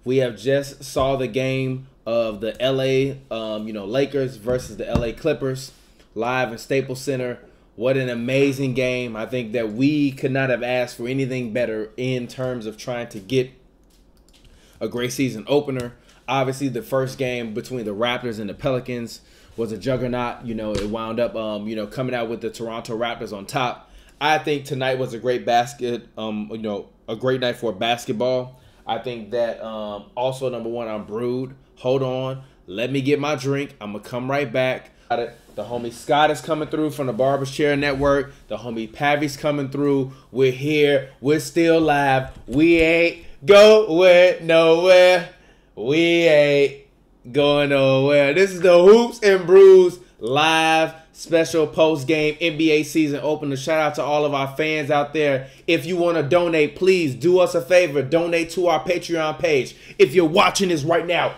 We have just saw the game of the LA, Lakers versus the LA Clippers live in Staples Center. What an amazing game. I think that we could not have asked for anything better in terms of trying to get a great season opener. Obviously, the first game between the Raptors and the Pelicans was a juggernaut. It wound up, coming out with the Toronto Raptors on top. I think tonight was a great a great night for basketball. I think that also, number one, I'm brewed. Hold on. Let me get my drink. I'm going to come right back. The homie Scott is coming through from the Barber's Chair Network. The homie Pavy's coming through. We're here. We're still live. We ain't going nowhere. We ain't going nowhere. This is the Hoops and Brews live special post-game NBA season opener. Shout out to all of our fans out there. If you want to donate, please do us a favor. Donate to our Patreon page. If you're watching this right now,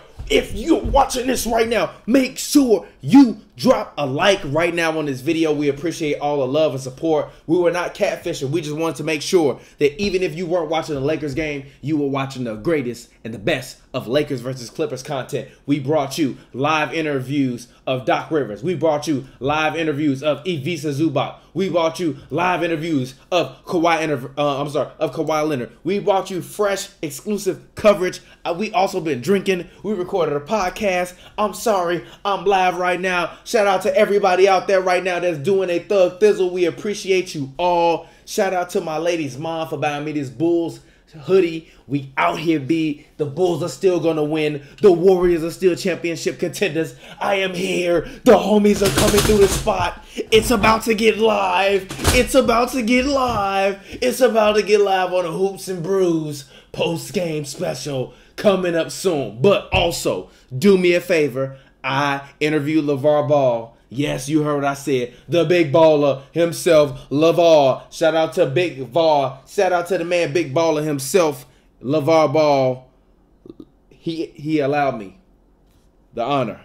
make sure you drop a like right now on this video. We appreciate all the love and support. We were not catfishing. We just wanted to make sure that even if you weren't watching the Lakers game, you were watching the greatest and the best of Lakers versus Clippers content. We brought you live interviews of Doc Rivers. We brought you live interviews of Ivica Zubac. We brought you live interviews of Kawhi Leonard. We brought you fresh, exclusive coverage. We also been drinking. We recorded a podcast. I'm sorry, I'm live right now. Shout out to everybody out there right now that's doing a thug thizzle. We appreciate you all. Shout out to my lady's mom for buying me this Bulls hoodie. We out here, B. The Bulls are still gonna win. The Warriors are still championship contenders. I am here. The homies are coming through the spot. It's about to get live. It's about to get live. It's about to get live on the Hoops and Brews post-game special coming up soon. But also, do me a favor. I interviewed LeVar Ball. Yes, you heard what I said. The big baller himself, LeVar. Shout out to Big Var. Shout out to the man, big baller himself, LeVar Ball. He allowed me the honor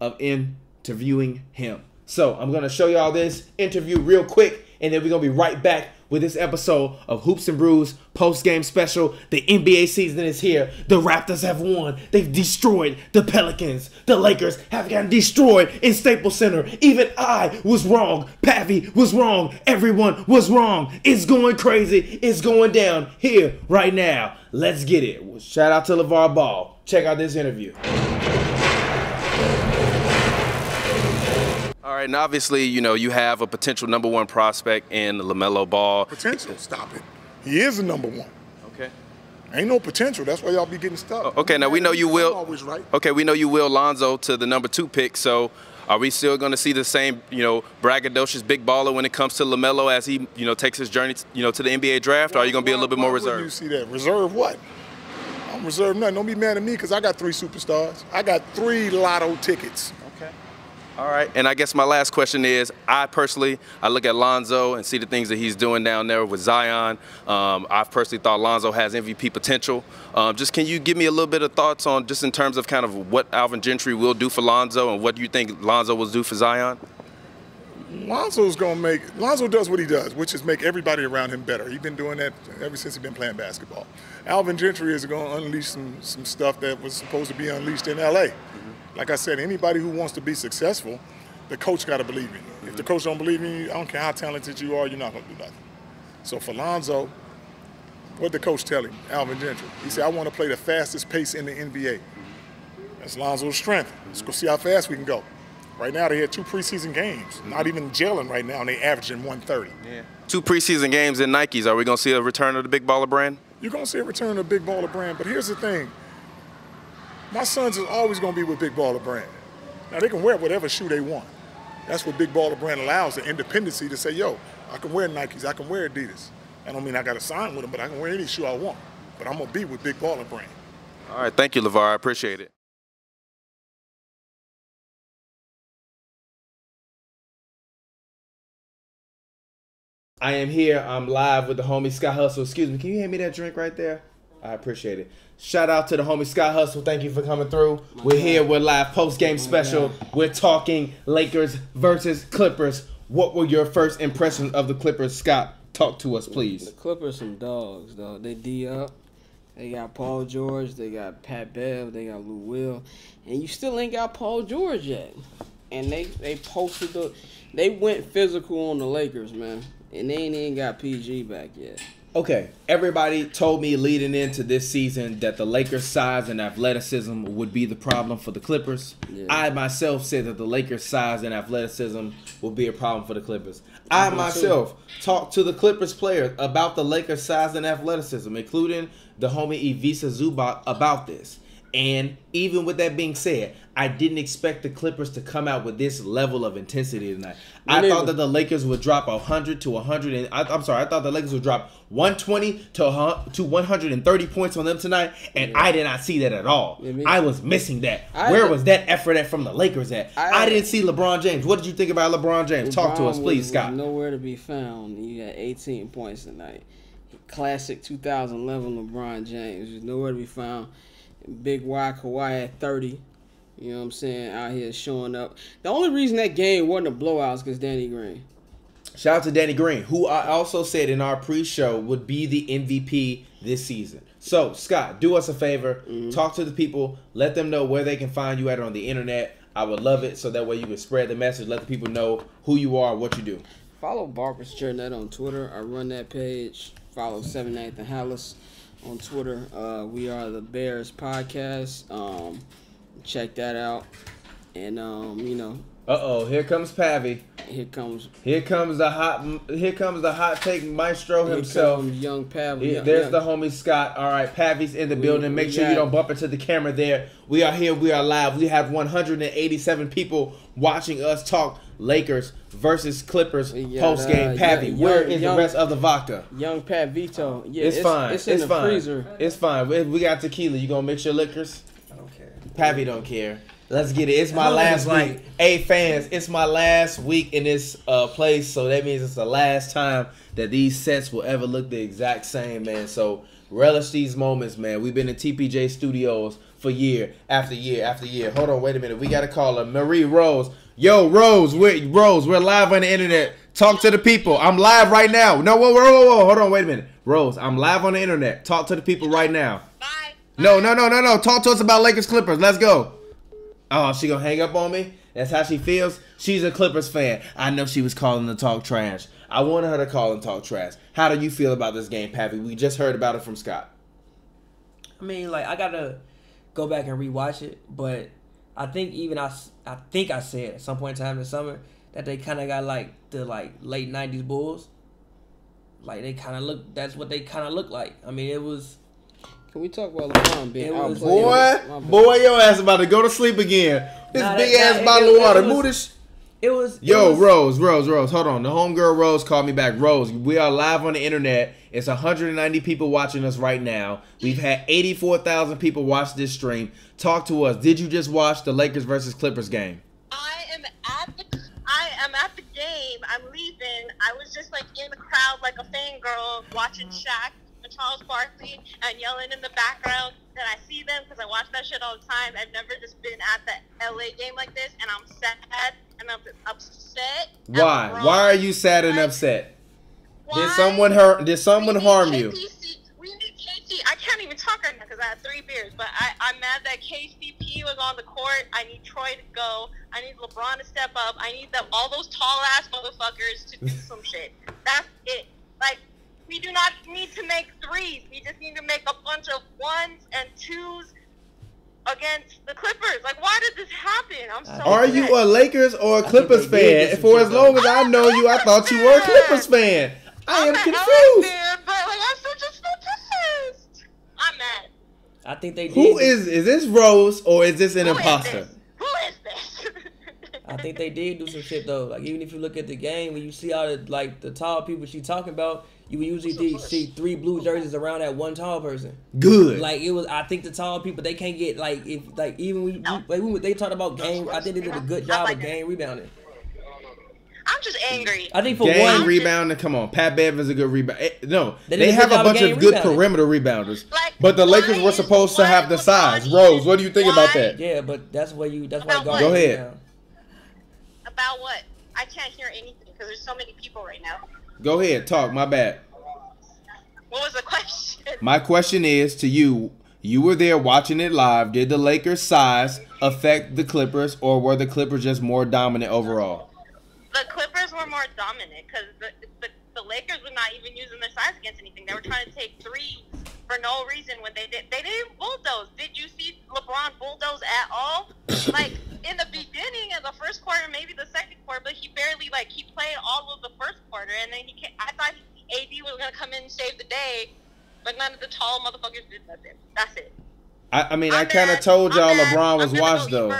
of interviewing him. So I'm going to show y'all this interview real quick, and then we're going to be right back with this episode of Hoops and Brews post-game special. The NBA season is here. The Raptors have won. They've destroyed the Pelicans. The Lakers have gotten destroyed in Staples Center. Even I was wrong. Pavy was wrong. Everyone was wrong. It's going crazy. It's going down here right now. Let's get it. Shout out to LeVar Ball. Check out this interview. All right, and obviously, you have a potential #1 prospect in LaMelo Ball. Potential? Stop it. He is the #1. Okay. Ain't no potential. That's why y'all be getting stuck. Okay, now we know you will. I'm always right. Okay, we know you will Lonzo to the #2 pick. So, are we still going to see the same, braggadocious big baller when it comes to LaMelo as he, takes his journey, to the NBA draft? Or are you going to be a little bit more reserved? You see that? Reserve what? I'm reserved nothing. Don't be mad at me because I got 3 superstars. I got 3 lotto tickets. Okay. All right, and I guess my last question is, I look at Lonzo and see the things that he's doing down there with Zion. I've personally thought Lonzo has MVP potential. Just can you give me a little bit of thoughts on just in terms of kind of what Alvin Gentry will do for Lonzo and what do you think Lonzo will do for Zion? Lonzo does what he does, which is make everybody around him better. He's been doing that ever since he's been playing basketball. Alvin Gentry is going to unleash some stuff that was supposed to be unleashed in L.A. Like I said, anybody who wants to be successful, the coach got to believe in you. If the coach don't believe in you, I don't care how talented you are, you're not going to do nothing. So for Lonzo, what did the coach tell him, Alvin Gentry? He said, I want to play the fastest pace in the NBA. That's Lonzo's strength. Let's go see how fast we can go. Right now, they had 2 preseason games, not even gelling right now, and they averaging 130. Yeah. 2 preseason games in Nikes. Are we going to see a return of the big baller brand? You're going to see a return of the big baller brand, but here's the thing. My sons is always going to be with Big Baller Brand. Now, they can wear whatever shoe they want. That's what Big Baller Brand allows, the independency to say, yo, I can wear Nikes, I can wear Adidas. I don't mean I got to sign with them, but I can wear any shoe I want. But I'm going to be with Big Baller Brand. All right, thank you, LeVar. I appreciate it. I am here. I'm live with the homie Scott Hustle. Excuse me, can you hand me that drink right there? I appreciate it. Shout out to the homie Scott Hustle. Thank you for coming through. We're here. We're live post-game special. We're talking Lakers versus Clippers. What were your first impressions of the Clippers, Scott? Talk to us, please. The Clippers some dogs, dog. They D up. They got Paul George, they got Pat Bev, they got Lou Will, and you still ain't got Paul George yet. And they went physical on the Lakers, man, and they ain't even got PG back yet. Okay, everybody told me leading into this season that the Lakers' size and athleticism would be the problem for the Clippers. Yeah. I myself said that the Lakers' size and athleticism would be a problem for the Clippers. I myself talked to the Clippers players about the Lakers' size and athleticism, including the homie Ivica Zubac about this. And even with that being said, I didn't expect the Clippers to come out with this level of intensity tonight. I thought that the Lakers would drop 100 to 100. And I thought the Lakers would drop 120 to 130 points on them tonight, and I did not see that at all. I was missing that. Where was that effort from the Lakers at? I didn't see LeBron James. What did you think about LeBron James? Talk to us, please, Scott. Nowhere to be found. You got 18 points tonight. Classic 2011 LeBron James. There's nowhere to be found. Big Y Kawhi at 30. You know what I'm saying? Out here showing up. The only reason that game wasn't a blowout is because Danny Green. Shout out to Danny Green, who I also said in our pre-show would be the MVP this season. So, Scott, do us a favor. Talk to the people. Let them know where they can find you at on the internet. I would love it, so that way you can spread the message. Let the people know who you are, what you do. Follow Barber's Chairnet on Twitter. I run that page. Follow 7th and Hallis on Twitter. We are the Bears Podcast. Check that out. And you know. Here comes Pavy. Here comes the hot take maestro himself. Here comes young Pavy. There's the homie Scott. All right, Pavy's in the building. Make sure you don't bump into the camera there. We are here. We are live. We have 187 people watching us talk Lakers versus Clippers post game. Pavy, where is the rest of the vodka? Young Pat Vito. Yeah, it's fine. It's in the freezer. It's fine. We got tequila. You gonna mix your liquors? I don't care. Pavy don't care. Let's get it. It's my last week. Hey, fans, it's my last week in this place, so that means it's the last time that these sets will ever look the exact same, man. So relish these moments, man. We've been in TPJ Studios for year after year after year. Hold on, wait a minute. We got to call her Marie Rose. Yo, Rose, we're live on the internet. Talk to the people. I'm live right now. No, whoa. Hold on, wait a minute. Rose, I'm live on the internet. Talk to the people right now. Bye. No. Talk to us about Lakers Clippers. Let's go. Oh, she gonna hang up on me? That's how she feels? She's a Clippers fan. I know she was calling to talk trash. I wanted her to call and talk trash. How do you feel about this game, Pavy? We just heard about it from Scott. I mean, like, I gotta go back and rewatch it, but I think I said at some point in time this summer that they kind of got like the late 90s Bulls. Like, they kind of look. That's what they kind of look like. I mean, it was. Can we talk about LeBron being Boy, your ass about to go to sleep again. This big ass bottle of water. Move this. Rose. Hold on. The homegirl Rose called me back. Rose, we are live on the internet. It's 190 people watching us right now. We've had 84,000 people watch this stream. Talk to us. Did you just watch the Lakers versus Clippers game? I am at the game. I'm leaving. I was just like in the crowd like a fangirl watching Shaq and Charles Barkley and yelling in the background that I see them because I watch that shit all the time. I've never just been at the LA game like this, and I'm sad and I'm upset. Why? Why are you sad and upset? Why? Did someone harm you? We need KC. I can't even talk right now because I had 3 beers, but I'm mad that KCP was on the court. I need Troy to go. I need LeBron to step up. I need all those tall ass motherfuckers to do some shit. That's it. Like, we do not need to make threes. We just need to make a bunch of 1s and 2s against the Clippers. Like, why did this happen? I'm so Are upset. you a Lakers or a Clippers fan? For as long as I know you, I thought you were a Clippers fan. I am confused. I'm but like, I'm just so pissed. I'm mad. I think they did. Who is this Rose or is this an imposter? Who is this? I think they did do some shit though. Like, even if you look at the game, when you see all the tall people she talking about, you would usually see 3 blue jerseys around that one tall person. Good. Like, it was. I think the tall people, they can't get when they talked about game. I think they did a good job of game rebounding. I'm just angry. I think for game one rebounding. Come on, Pat Bev is a good rebound. No, they have a bunch of good perimeter rebounders. But the Lakers were supposed to have the size. Rose, what do you think about that? Yeah, but that's why Go ahead. About what? I can't hear anything because there's so many people right now. Go ahead, talk. My bad. What was the question? My question is to you. You were there watching it live. Did the Lakers' size affect the Clippers, or were the Clippers just more dominant overall? The Clippers were more dominant because the Lakers were not even using their size against anything. They were trying to take threes for no reason when they didn't bulldoze. Did you see LeBron bulldoze at all? Like in the beginning of the first quarter, maybe the second quarter, but he barely he played all of the first quarter, and then I thought AD was gonna come in and save the day. But none of the tall motherfuckers did nothing. That's it. I mean, I kind of told y'all LeBron was washed, though.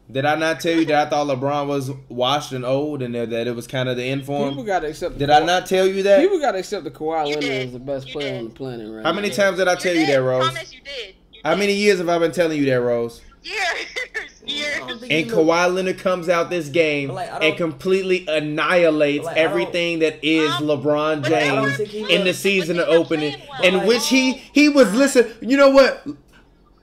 Did I not tell you that I thought LeBron was washed and old and that it was kind of the end for him? People got to accept. Did I not tell you that? People got to accept the Kawhi Leonard is the best player on the planet right now. How many times did I tell you that, Rose? I promise you did. How many years have I been telling you that, Rose? Years. And Kawhi Leonard comes out this game and completely annihilates everything that is LeBron James in the season of opening, in which he was, listen, you know what?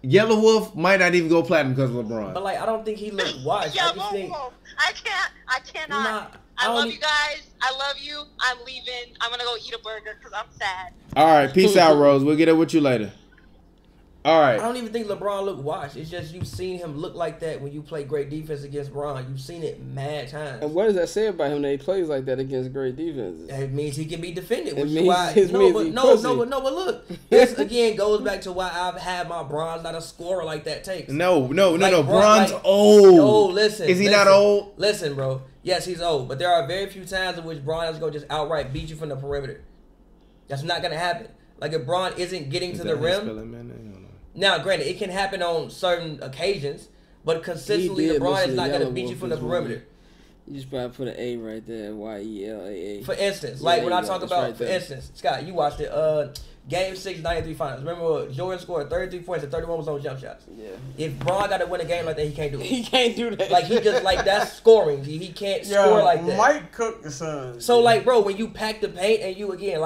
Yellow Wolf might not even go platinum because of LeBron. But I don't think he looked washed. I just think I cannot. I love you guys. I love you. I'm leaving. I'm gonna go eat a burger because I'm sad. All right, peace out, Rose. We'll get up with you later. All right. I don't even think LeBron looked washed. It's just you've seen him look like that when you play great defense against Bron. You've seen it mad times. And what does that say about him that he plays like that against great defenses? It means he can be defended. It Which means, is why it means but look. This again goes back to why I've had my Bron's not a scorer like that takes. No. Bron's old. No, listen. Is he not old? Listen, bro. Yes, he's old. But there are very few times in which Bron is going to just outright beat you from the perimeter. That's not going to happen. Like if Bron isn't getting to the rim. Now, granted, it can happen on certain occasions, but consistently, LeBron is not going to beat you from the perimeter. You just probably put an A right there, YELAA. For instance, when I talk about, for instance, Scott, you watched it, Game 6, 93 Finals. Remember, Jordan scored 33 points and 31 was on jump shots. Yeah. If Bron got to win a game like that, he can't do it. He can't do that. That's scoring. He can't score like that. Mike Cook the son. So, bro, when you pack the paint and you, again,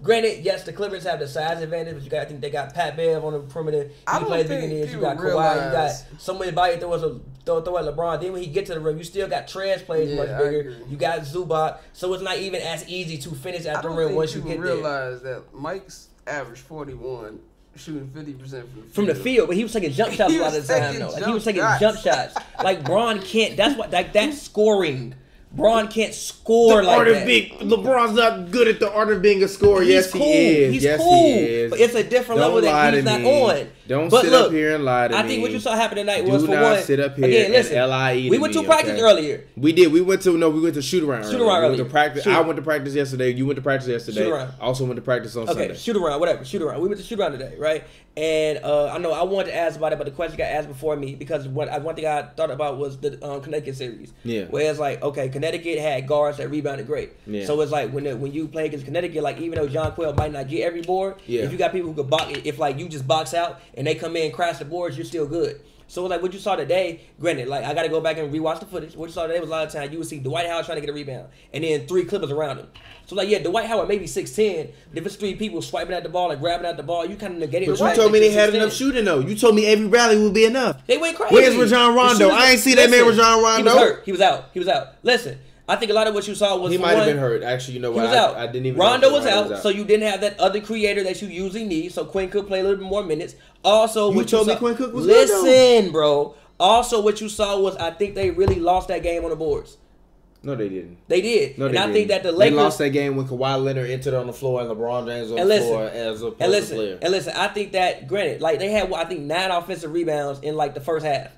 granted, yes, the Clippers have the size advantage, but I think they got Pat Bev on the perimeter. He plays big in there. You got Kawhi. You got somebody by you throw at LeBron. Then when he get to the rim, you still got Trez plays much bigger. You got Zubac. So it's not even as easy to finish at the rim once you get there. I realize that Mike's average 41, shooting 50% from the field, but he was taking jump shots a lot of the time, though. He was taking jump shots. Bron can't. That's what. That's scoring. Bron can't score like that. LeBron's not good at the art of being a scorer. Yes, cool. He is. He's yes, cool. He is. But it's a different level that he's not on. Don't sit up here and lie to me. I think what you saw happen tonight was, for one, do not sit up here again, listen, and lie we went to practice earlier. We did. We went to shoot around earlier. We went to practice. I went to practice yesterday. You went to practice yesterday. Shoot around. I also went to practice on Sunday. Okay, shoot around, whatever. Shoot around. We went to shoot around today, right? And I know I wanted to ask about it, but the question got asked before me because one thing I thought about was the Connecticut series. Yeah. Where it's okay, Connecticut had guards that rebounded great. Yeah. So it's when you play against Connecticut, even though John Quayle might not get every board, if you got people who could box, if you just box out and they come in and crash the boards, you're still good. So what you saw today, granted, I got to go back and rewatch the footage. What you saw today was a lot of times you would see Dwight Howard trying to get a rebound, and then 3 Clippers around him. So Dwight Howard maybe 6'10", but if it's 3 people swiping at the ball and grabbing at the ball, you kind of negate it. But you told me they had enough shooting though. You told me every rally would be enough. They went crazy. Where's Rajon Rondo? I ain't see that man Rajon Rondo. He was hurt. He was out. Listen. I think a lot of what you saw was he might have been hurt. Actually, you know what? He was out. I didn't even. Rondo was out, so you didn't have that other creator that you usually need. So Quinn could play a little bit more minutes. Also, you told me Quinn Cook was listen, bro. Also, what you saw was I think they really lost that game on the boards. No, they didn't. They did. No, and I think that the Lakers lost that game when Kawhi Leonard entered on the floor and LeBron James on the floor as a player. And listen, I think that granted, they had I think 9 offensive rebounds in the first half.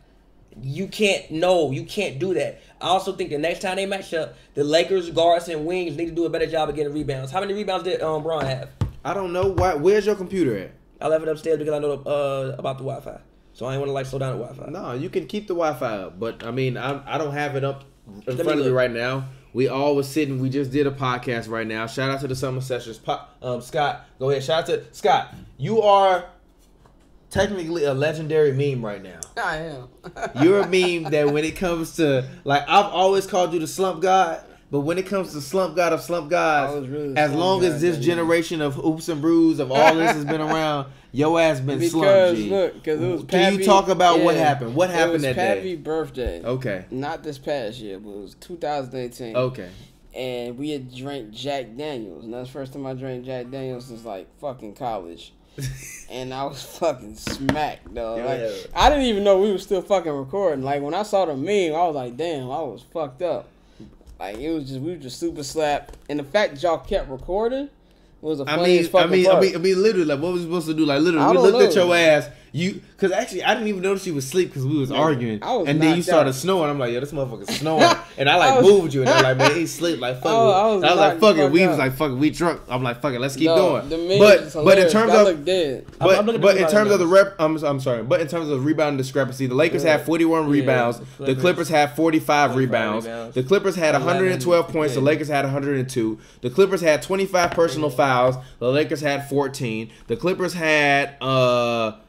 You can't do that. I also think the next time they match up, the Lakers guards and wings need to do a better job of getting rebounds. How many rebounds did Bron have? I don't know. Where's your computer at? I left it upstairs because I know about the Wi-Fi. So I ain't want to slow down the Wi-Fi. No, you can keep the Wi-Fi up, but I mean I don't have it up in front of me right now. We all was sitting. We just did a podcast right now. Shout out to the Summer Sessions. Scott, go ahead. Shout out to Scott. You are technically a legendary meme right now. I am. You're a meme that when it comes to I've always called you the slump god, but when it comes to slump god of slump gods, really as long as this generation of Hoops and Brews of all this has been around, your ass been slumped. Because it was Can you talk about what happened? What happened that day? It was Pavy's birthday. Okay. Not this past year, but it was 2018. Okay. and we had drank Jack Daniels, and that's the first time I drank Jack Daniels since like fucking college. And I was fucking smacked, dog. Yeah, Like, yeah. I didn't even know we were still fucking recording. Like, when I saw the meme, I was like, damn, I was fucked up. Like, we were just super slapped. And the fact that y'all kept recording was a funniest fucking part. I mean, literally, like, what was we supposed to do? Like, literally, I we don't looked at know. your ass. Because actually, I didn't even notice you was asleep because we was arguing. I was and then you knocked started out. snoring. I'm like, yo, this motherfucker's snoring. And I like moved you, and I was like, man, he sleep. Like, fuck it. I was And I was like, knocked fuck the it. We fuck was out. like, fuck it. We drunk. I'm like, fuck it. Let's keep Dog, going. the meme But is in hilarious. terms I of look dead. I'm looking but at in the terms of the rebound I'm sorry. But in terms of the rebound discrepancy, the Lakers had 41 rebounds. The Clippers had 45 rebounds. The Clippers had 112 points. The Lakers had 102. The Clippers had 25 personal fouls. The Lakers had 14. The Clippers had 11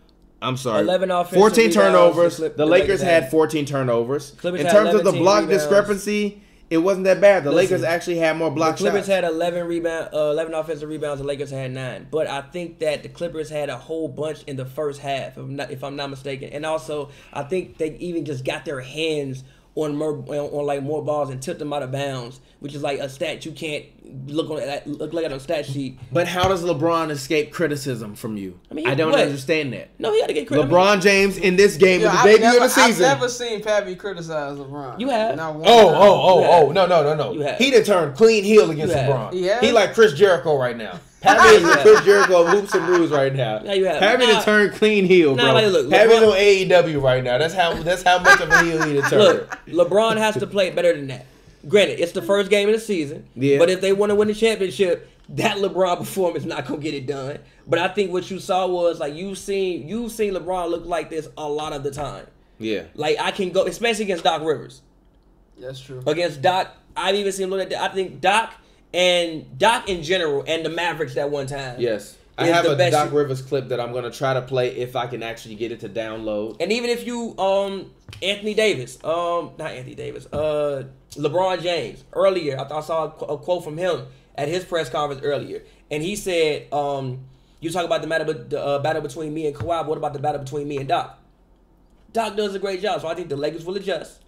offensive 14 rebounds. turnovers. The The Lakers had 14 turnovers. Clippers In had terms of the 11 block rebounds. discrepancy, it wasn't that bad. The Listen, Lakers actually had more block The Clippers shots. had 11 offensive rebounds. The Lakers had 9. But I think that the Clippers had a whole bunch in the first half, if I'm not mistaken. And also, I think they even just got their hands on more balls and tipped them out of bounds, which is like a stat you can't look at on a stat sheet. But how does LeBron escape criticism from you? I mean, I don't what? understand that. No, he had to get credit. LeBron James in this game Yeah, with the debut of the season. I've never seen Pavy criticize LeBron. You have. Not one time. No. You have. He done turned clean heel against You have. LeBron. He has? He like Chris Jericho right now. Pavy is the Chris Jericho of Hoops and Brews right now. Yeah, you have. Pavy done turned clean heel, bro. like, look, Pavy's LeBron- on AEW right now. That's how much of a heel he done turned. Look, LeBron has to play better than that. Granted, it's the first game of the season. Yeah. But if they want to win the championship, that LeBron performance not gonna get it done. But I think what you saw was like you've seen LeBron look like this a lot of the time. Yeah. Like I can go, especially against Doc Rivers. That's true. Against Doc, I've even seen him look at that. I think Doc in general and the Mavericks that one time. Yes. I is have the a best Doc Rivers clip that I'm gonna try to play if I can actually get it to download. And even if you LeBron James earlier, I saw a quote from him at his press conference earlier, and he said, "You talk about the battle between me and Kawhi. But what about the battle between me and Doc? Doc does a great job, so I think the Lakers will adjust."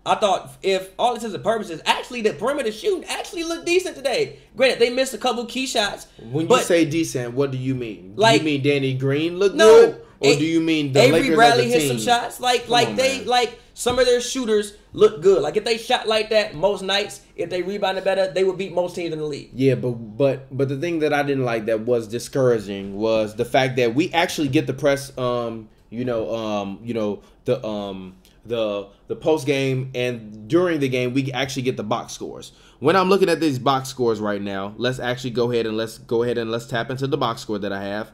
I thought if all intents and purposes, actually the perimeter shooting actually looked decent today. Granted, they missed a couple key shots. When you but say decent, what do you mean? Like- do you mean Danny Green looked No, good? Or do you mean the Avery Lakers Bradley as a hit team? some shots. Like on, man. some of their shooters look good. Like if they shot like that most nights, if they rebounded better, they would beat most teams in the league. Yeah, but the thing that I didn't like that was discouraging was the fact that we actually get the press the post game and during the game we actually get the box scores. When I'm looking at these box scores right now, let's actually go ahead and let's tap into the box score that I have.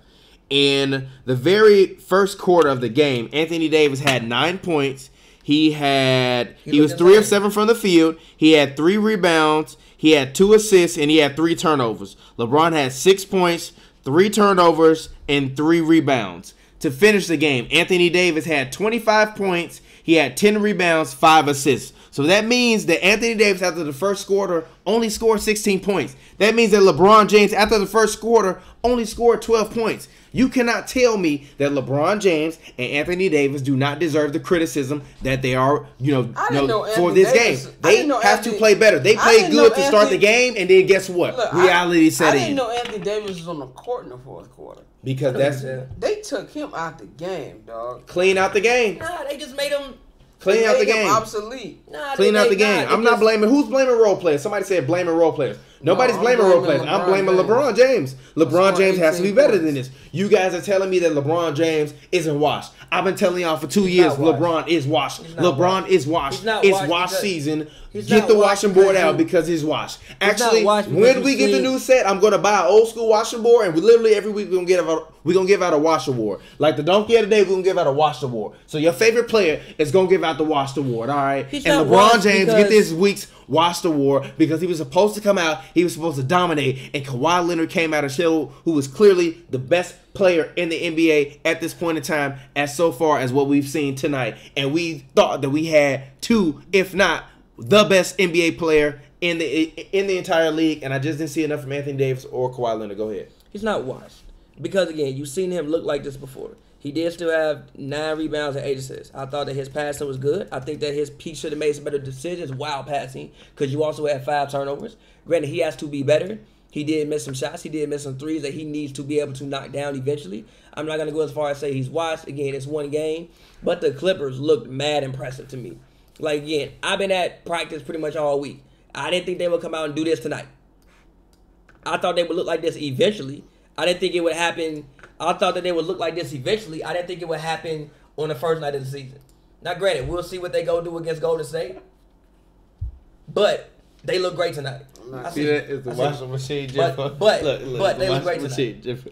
In the very first quarter of the game, Anthony Davis had 9 points. He was 3 of 7 from the field. He had 3 rebounds. He had 2 assists and he had 3 turnovers. LeBron had 6 points, 3 turnovers, and 3 rebounds. To finish the game, Anthony Davis had 25 points. He had 10 rebounds, 5 assists. So that means that Anthony Davis, after the first quarter, only scored 16 points. That means that LeBron James, after the first quarter, only scored 12 points. You cannot tell me that LeBron James and Anthony Davis do not deserve the criticism that they are, for this game. They have to play better. They played good to start the game, and then guess what? Reality set in. I didn't know Anthony Davis was on the court in the fourth quarter. Because that's They took him out the game, dog. clean out the game. Nah, they just made him Clean out the Made him game. obsolete. Nah, Clean out the game. I'm not blaming. blaming. Who's blaming role players? Somebody said blaming role players. Nobody's I'm blaming role blaming players. I'm LeBron blaming James. LeBron James. LeBron James has to be 18 better points. than this. You guys are telling me that LeBron James isn't washed. I've been telling y'all for 2 years not washed. LeBron is washed. He's not LeBron washed. is washed. He's not It's washed wash because- season. He's Get not the washed washing board because out you- because he's washed. not Actually, washed because when you we get the see- new set, I'm gonna buy an old school washing board, and we literally every week we're gonna give out a wash award. Like the donkey of the day, we're gonna give out a wash award. So your favorite player is gonna give out the wash award. All right, He's and not LeBron washed James because- get this week's wash award because he was supposed to come out, he was supposed to dominate, and Kawhi Leonard came out and showed who was clearly the best player in the NBA at this point in time, as so far as what we've seen tonight. And we thought that we had two, if not the best NBA player in the entire league, and I just didn't see enough from Anthony Davis or Kawhi Leonard. Go ahead. He's not washed because again, you've seen him look like this before. He did still have 9 rebounds and 8 assists. I thought that his passing was good. I think that he should have made some better decisions while passing because you also had 5 turnovers. Granted, he has to be better. He did miss some shots. He did miss some threes that he needs to be able to knock down eventually. I'm not going to go as far as say he's washed. Again, it's one game. But the Clippers looked mad impressive to me. Like, again, I've been at practice pretty much all week. I didn't think they would come out and do this tonight. I thought they would look like this eventually. I didn't think it would happen. I thought that they would look like this eventually. I didn't think it would happen on the first night of the season. Now, granted, we'll see what they go do against Golden State. But they look great tonight. See that? It's the washing machine Jiffer. But look, they look great tonight.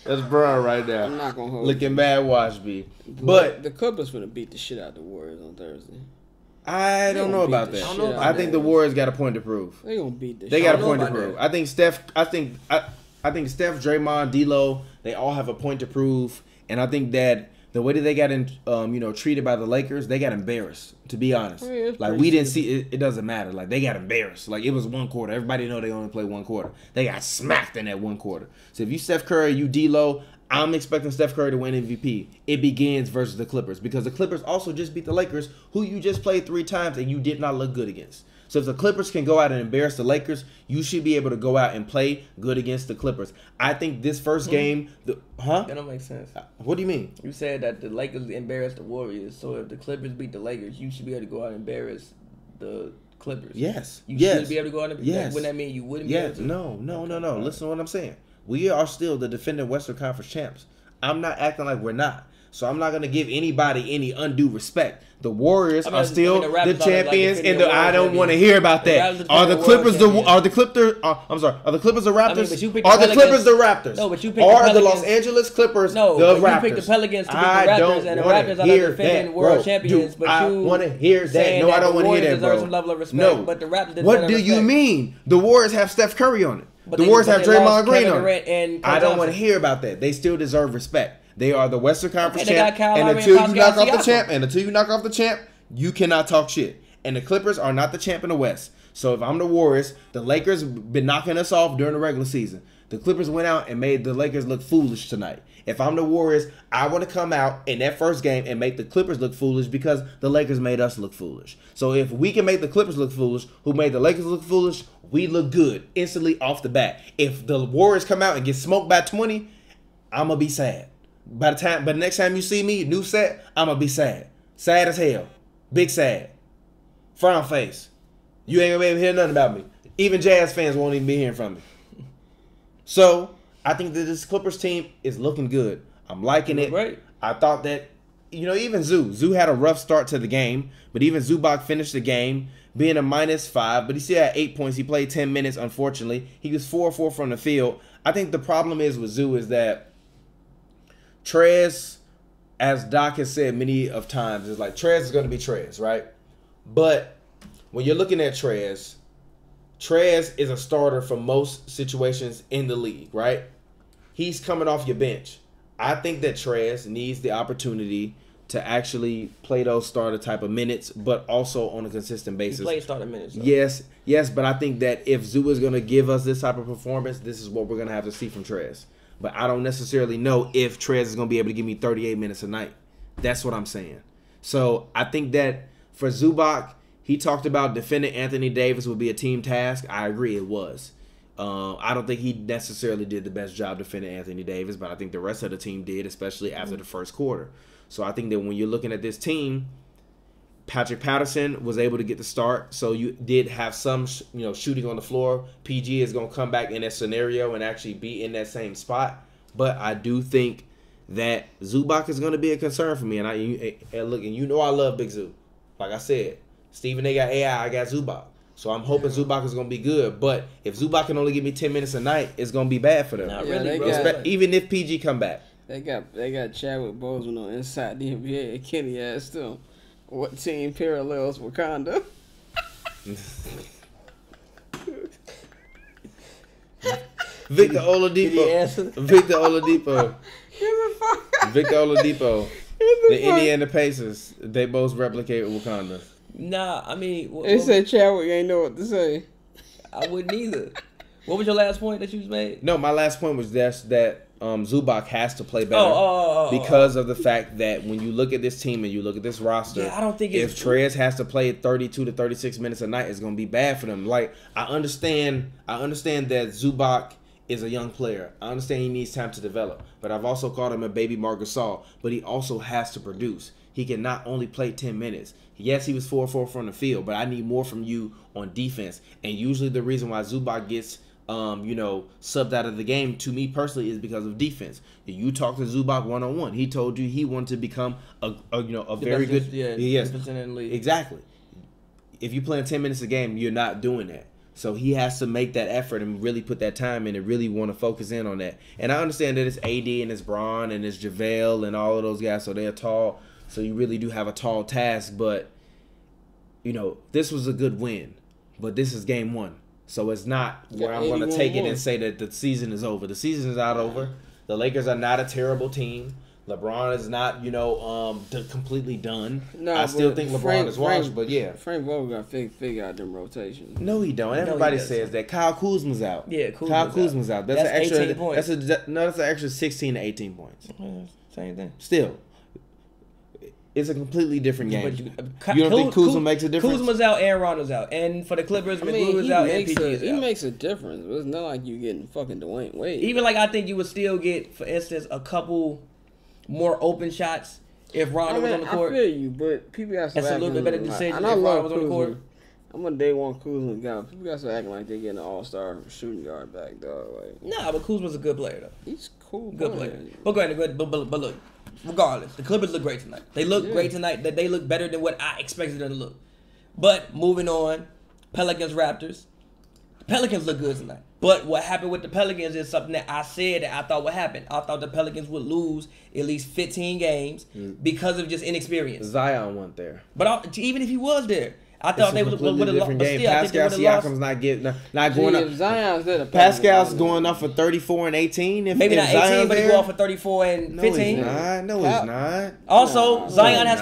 That's Braun right there. I'm not gonna hold looking mad wash B. But the Clippers finna beat the shit out of the Warriors on Thursday. I don't know about that. I think the Warriors got a point to prove. They gonna beat the. They got a point to prove. I think Steph. I think Steph, Draymond, D'Lo, they all have a point to prove, and I think that the way that they got treated by the Lakers, they got embarrassed. To be honest, like we didn't see it. It doesn't matter. Like they got embarrassed. Like it was one quarter. Everybody know they only play one quarter. They got smacked in that one quarter. So if you Steph Curry, you D'Lo, I'm expecting Steph Curry to win MVP. It begins versus the Clippers because the Clippers also just beat the Lakers, who you just played 3 times and you did not look good against. So if the Clippers can go out and embarrass the Lakers, you should be able to go out and play good against the Clippers. I think this first game, That don't make sense. What do you mean? You said that the Lakers embarrassed the Warriors, so if the Clippers beat the Lakers, you should be able to go out and embarrass the Clippers. Yes. You should be able to go out and yes. Wouldn't that mean you wouldn't be able to? No. Listen to what I'm saying. We are still the defending Western Conference champs. I'm not acting like we're not. So I'm not going to give anybody any undue respect. The Warriors are still the champions, and I don't want to hear about that. Are the Clippers the Raptors? Are the Clippers the Raptors? No, but you picked the Los Angeles Clippers the Raptors? You picked the Pelicans to beat the Raptors, and the Raptors are the defending world champions. But I want to hear that. No, I don't want to hear that, bro. Some level of respect, no. But the Raptors what do you mean? The Warriors have Steph Curry on it. The Warriors have Draymond Green on it. I don't want to hear about that. They still deserve respect. They are the Western Conference champ, and until you knock off the champ, you cannot talk shit. And the Clippers are not the champ in the West. So if I'm the Warriors, the Lakers been knocking us off during the regular season. The Clippers went out and made the Lakers look foolish tonight. If I'm the Warriors, I want to come out in that first game and make the Clippers look foolish because the Lakers made us look foolish. So if we can make the Clippers look foolish, who made the Lakers look foolish, we look good instantly off the bat. If the Warriors come out and get smoked by 20, I'm going to be sad. But the next time you see me, new set, I'm going to be sad. Sad as hell. Big sad. Frown face. You ain't going to be able to hear nothing about me. Even Jazz fans won't even be hearing from me. So, I think that this Clippers team is looking good. I'm liking it. Right. I thought that, even Zoo had a rough start to the game, but even Zubac finished the game being a -5, but he still had 8 points. He played 10 minutes, unfortunately. He was 4-4 from the field. I think the problem is with Zoo is that Trez, as Doc has said many of times, is like Trez is going to be Trez, right? But when you're looking at Trez is a starter for most situations in the league, right? He's coming off your bench. I think that Trez needs the opportunity to actually play those starter type of minutes, but also on a consistent basis. He played starter minutes. Though. Yes, but I think that if Zoo is going to give us this type of performance, this is what we're going to have to see from Trez. But I don't necessarily know if Trez is going to be able to give me 38 minutes a night. That's what I'm saying. So I think that for Zubac, he talked about defending Anthony Davis would be a team task. I agree, it was. I don't think he necessarily did the best job defending Anthony Davis, but I think the rest of the team did, especially after the first quarter. So I think that when you're looking at this team, Patrick Patterson was able to get the start, so you did have some, shooting on the floor. PG is going to come back in that scenario and actually be in that same spot. But I do think that Zubac is going to be a concern for me. And I love Big Zoo. Like I said, Stephen, they got AI, I got Zubac. So I'm hoping Zubac is going to be good. But if Zubac can only give me 10 minutes a night, it's going to be bad for them. Not really, bro. Even if PG come back. They got Chadwick Boseman on Inside the NBA and Kenny asked him, what team parallels Wakanda? Victor Oladipo. The Indiana Pacers. They both replicate Wakanda. Nah, I mean... They said Chadwick ain't know what to say. I wouldn't either. What was your last point that you just made? No, my last point was that Zubac has to play better because of the fact that when you look at this team and you look at this roster, I don't think if Trez has to play 32 to 36 minutes a night, it's going to be bad for them. Like I understand that Zubac is a young player. I understand he needs time to develop, but I've also called him a baby Marc Gasol. But he also has to produce. He can not only play 10 minutes. Yes, he was 4-4 from the field, but I need more from you on defense. And usually the reason why Zubac gets subbed out of the game, to me personally, is because of defense. You talk to Zubac one-on-one. He told you he wanted to become a very good. Yes, exactly. If you're playing 10 minutes a game, you're not doing that. So he has to make that effort and really put that time in and really want to focus in on that. And I understand that it's AD and it's Bron and it's JaVale and all of those guys, so they're tall. So you really do have a tall task, but this was a good win. But this is game 1. So it's not where I'm going to take it and say that the season is over. The season is not over. The Lakers are not a terrible team. LeBron is not, completely done. No, I still think LeBron is washed, but yeah. Frank Vogel got to figure out them rotations. No, he don't. Everybody says that. Kyle Kuzma's out. Yeah, Kyle Kuzma's out. That's an extra 18 points. That's an extra 16 to 18 points. Same thing. Still. It's a completely different game. You don't think Kuzma makes a difference? Kuzma's out, Aaron Ronald's out. And for the Clippers, McGrew is out, and PG is out. He makes a difference. It's not like you getting fucking Dwayne Wade. Even I think you would still get, for instance, a couple more open shots if Rondo was on the court. I feel you, but people got to That's a little bit better decision if Rondo was on the court. I'm a day one Kuzma guy. People got to acting like they're getting an all-star shooting guard back, dog. Nah, but Kuzma's a good player, though. He's cool. Good player. But go ahead, but look. Regardless, the Clippers look great tonight. They look great tonight. They look better than what I expected them to look. But moving on, Pelicans Raptors. The Pelicans look good tonight. But what happened with the Pelicans is something that I said that I thought would happen. I thought the Pelicans would lose at least 15 games because of just inexperience. Zion went there. But even if he was there, I thought they would have lost. But still, Pascal Siakam's not going up. Zion's there. Pascal's going up for 34 and 18. Maybe not 18, but he go off for 34 and 15. No, he's not. Also, Zion has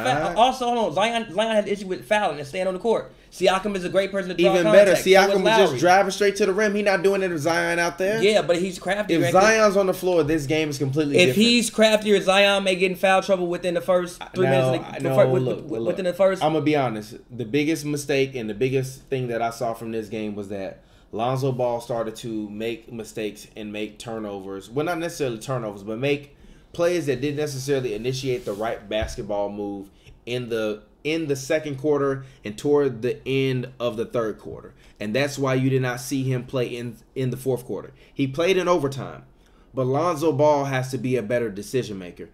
Zion has an issue with fouling and staying on the court. Siakam is a great person to draw even contact. Better. Siakam was just driving straight to the rim. He's not doing it with Zion out there. Yeah, but he's crafty. If Zion's on the floor, this game is completely different. If he's craftier, Zion may get in foul trouble within the first 3 minutes. Within the first. I'm going to be honest. The biggest mistake and the biggest thing that I saw from this game was that Lonzo Ball started to make mistakes and make turnovers. Well, not necessarily turnovers, but make plays that didn't necessarily initiate the right basketball move in the second quarter and toward the end of the third quarter. And that's why you did not see him play in the fourth quarter. He played in overtime. But Lonzo Ball has to be a better decision maker.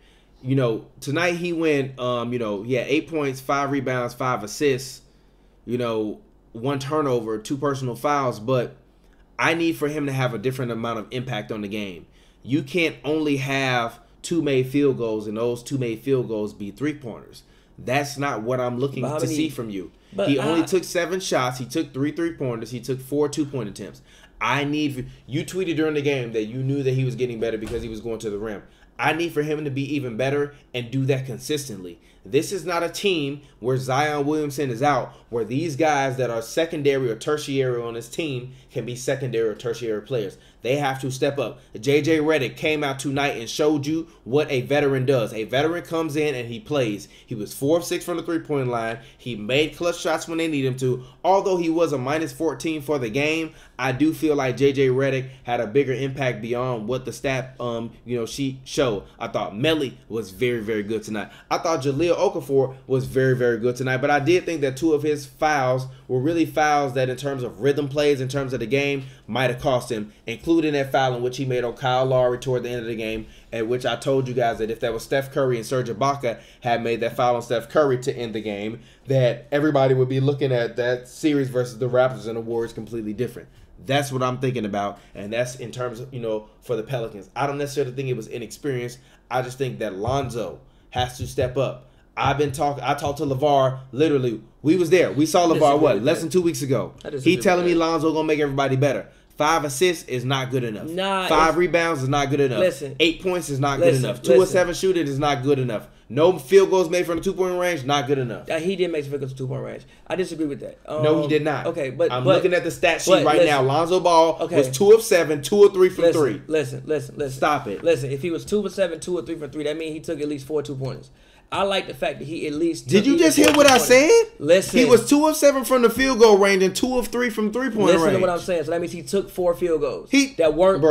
Tonight he went, he had 8 points, 5 rebounds, 5 assists, 1 turnover, 2 personal fouls. But I need for him to have a different amount of impact on the game. You can't only have 2 made field goals and those 2 made field goals be 3-pointers. That's not what I'm looking to see from you. He only took 7 shots. He took 3 3-pointers. He took 4 2-point attempts. You tweeted during the game that you knew that he was getting better because he was going to the rim. I need for him to be even better and do that consistently. This is not a team where Zion Williamson is out, where these guys that are secondary or tertiary on his team can be secondary or tertiary players. They have to step up. JJ Reddick came out tonight and showed you what a veteran does. A veteran comes in and he plays. He was 4 of 6 from the 3-point line. He made clutch shots when they need him to. Although he was a -14 for the game, I do feel like JJ Reddick had a bigger impact beyond what the stat sheet showed. I thought Melly was very, very good tonight. I thought Jahlil Okafor was very, very good tonight. But I did think that 2 of his fouls were really fouls that in terms of rhythm plays, in terms of the game, might have cost him, including that foul in which he made on Kyle Lowry toward the end of the game, at which I told you guys that if that was Steph Curry and Serge Ibaka had made that foul on Steph Curry to end the game, that everybody would be looking at that series versus the Raptors and the Warriors completely different. That's what I'm thinking about, and that's in terms of, for the Pelicans. I don't necessarily think it was inexperience. I just think that Lonzo has to step up. I talked to LeVar, literally. We was there. We saw LeVar, less than 2 weeks ago. He telling me Lonzo going to make everybody better. 5 assists is not good enough. Nah, 5 rebounds is not good enough. Listen. 8 points is not good enough. 2 of Listen. 7 shooting is not good enough. No field goals made from the 2-point range, not good enough. He did make some field goals to 2-point range. I disagree with that. No, he did not. Okay, but I'm looking at the stat sheet right now. Lonzo Ball was 2 of 7, 2 of 3 from 3. Listen. Stop it. Listen, if he was 2 of 7, 2 of 3 from 3, that means he took at least 4 2-pointers. I like the fact that he at least. Did you just hear what I said? Listen. He was 2 of 7 from the field goal range and 2 of 3 from 3-point range. Listen to what I'm saying. So that means he took 4 field goals That weren't.